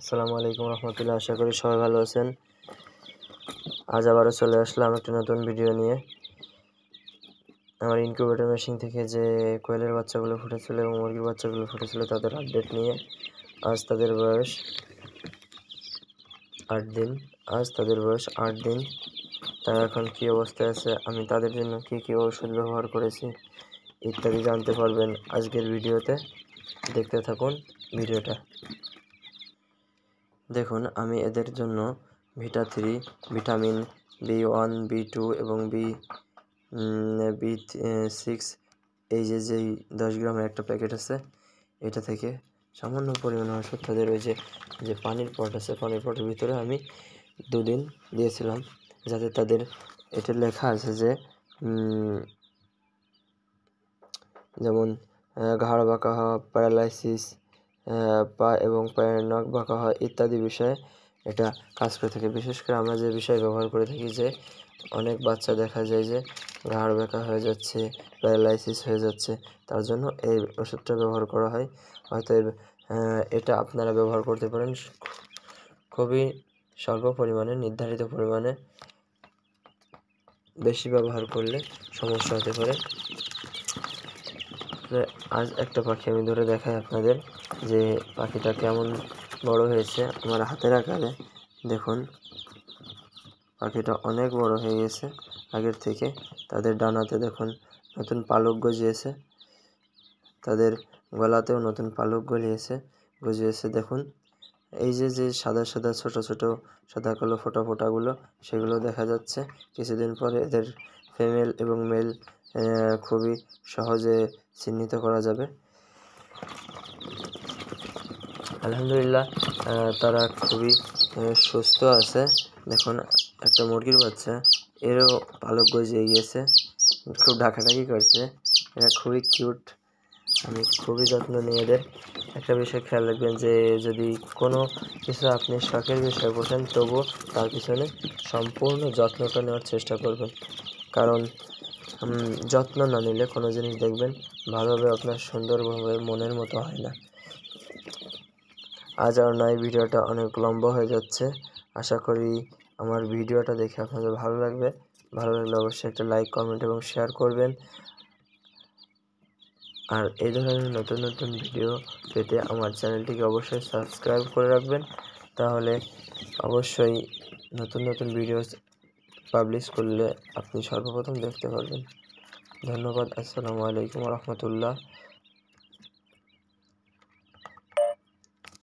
আসসালামু আলাইকুম রহমতুল্লাহ। আশা করি সবাই ভালো আছেন। আজ আবারও চলে আসলাম একটা নতুন ভিডিও নিয়ে। আমার ইনকিউবেটর মেশিন থেকে যে কোয়েলের বাচ্চাগুলো ফুটেছিল এবং মুরগির বাচ্চাগুলো ফুটেছিল তাদের আপডেট নিয়ে। আজ তাদের বয়স 8 দিন। তারা এখন কী অবস্থায় আছে, আমি তাদের জন্য কী ঔষধ ব্যবহার করেছি ইত্যাদি জানতে পারবেন আজকের ভিডিওতে। দেখতে থাকুন ভিডিওটা। দেখুন, আমি এদের জন্য ভিটা3, ভিটামিন B1, B2 এবং B6 এই যেই 10 গ্রামের একটা প্যাকেট আছে, এটা থেকে সামান্য পরিমাণে ওষুধ তাদের ওই যে পানির পট আছে, পানির পটের ভিতরে আমি 2 দিন দিয়েছিলাম, যাতে তাদের এটা লেখা আছে যে যেমন ঘাড় বাঁকা হওয়া, প্যারালাইসিস, পা এবং পায়ের নখ বাঁকা হয় ইত্যাদি বিষয়ে এটা কাজ করে থাকে। বিশেষ করে আমরা যে বিষয় ব্যবহার করে থাকি যে অনেক বাচ্চা দেখা যায় যে ঘাড় বাঁকা হয়ে যাচ্ছে, প্যারালাইসিস হয়ে যাচ্ছে, তার জন্য এই ওষুধটা ব্যবহার করা হয়। হয়তো এটা আপনারা ব্যবহার করতে পারেন খুবই স্বল্প পরিমাণে, নির্ধারিত পরিমাণে। বেশি ব্যবহার করলে সমস্যা হতে পারে। আজ একটা পাখি আমি ধরে দেখাই আপনাদের যে পাখিটা কেমন বড় হয়েছে। আমার হাতের আকারে দেখুন, পাখিটা অনেক বড় হয়ে গেছে আগের থেকে। তাদের ডানাতে দেখুন নতুন পালক গজিয়েছে, তাদের গলাতেও নতুন পালক গজিয়েছে। দেখুন, এই যে সাদা সাদা ছোট ছোট সাদা কালো ফোঁটাগুলো, সেগুলো দেখা যাচ্ছে। কিছুদিন পরে এদের ফিমেল এবং মেল খুবই সহজে চিহ্নিত করা যাবে। আলহামদুলিল্লাহ, তারা খুবই সুস্থ আছে। দেখুন, একটা মুরগির বাচ্চা, এরও পালক গজিয়ে গিয়েছে, খুব ডাকাডাকি করছে। এরা খুবই কিউট। আমি খুবই যত্ন নিই এদের। একটা বিষয় খেয়াল রাখবেন যে যদি কোনো কিছু আপনি শখের বিষয় বসেন, তবুও তার পিছনে সম্পূর্ণ যত্নটা নেওয়ার চেষ্টা করবেন। কারণ যত্ন না নিলে কোনো জিনিস দেখবেন ভালোভাবে আপনার সুন্দরভাবে মনের মতো হয় না। আজ আর নয়, ভিডিওটা অনেক লম্বা হয়ে যাচ্ছে। আশা করি আমার ভিডিওটা দেখে আপনাদের ভালো লাগবে। ভালো লাগলে অবশ্যই একটা লাইক, কমেন্ট এবং শেয়ার করবেন। আর এই ধরনের নতুন নতুন ভিডিও পেতে আমার চ্যানেলটিকে অবশ্যই সাবস্ক্রাইব করে রাখবেন। তাহলে অবশ্যই নতুন নতুন ভিডিও পাবলিশ করলে আপনি সর্বপ্রথম দেখতে পারবেন। ধন্যবাদ। আসসালামু আলাইকুম রহমতুল্লাহ।